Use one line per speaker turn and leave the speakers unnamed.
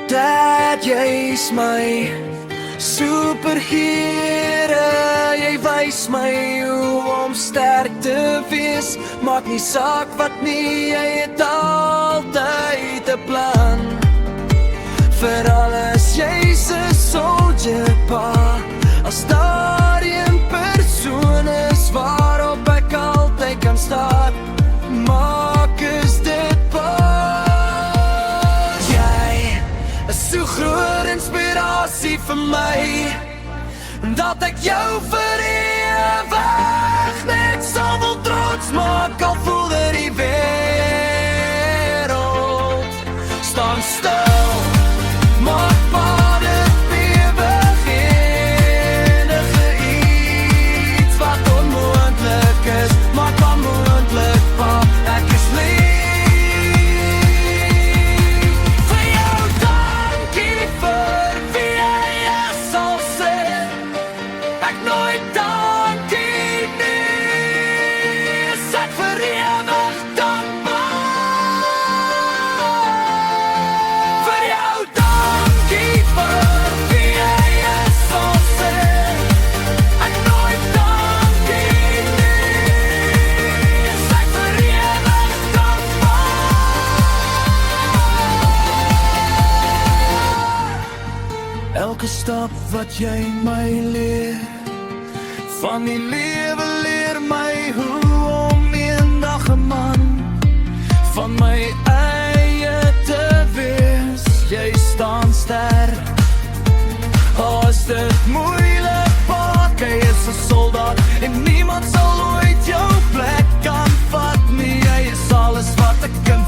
Dad, jy's my superhero. Jy wys my hoe om sterk te wees. Maak nie saak wat nie, jy het altyd 'n plan. Vir alles jy's 'n soldier pa. As daar een persoon is waarop ek altyd kan staan, maak is dit pas. Jy is so groot inspirasie vir my, dat ek jou vir ewig net sal wil trots maak. Al voel dat die wêreld staan stil, maak maar dit beweg. Enige iets wat onmoontlik is, maak maar moontlik, pa. Ek is lief vir jou, dankie vir wie jy is, sal sê ek nooit dankie nie. Is ek vir ewig dankbaar vir jou, dankie vir wie jy is, sal sê ek nooit dankie nie. Is ek vir ewig dankbaar. Elke stap wat jy my leer van die lewe leer my hoe om eendag 'n man van my eie te wees. Jy staan sterk, al is dit moeilik, pak. Jy is 'n soldaat en niemand sal ooit jou plek kan vat nie. Jy is alles wat ek kan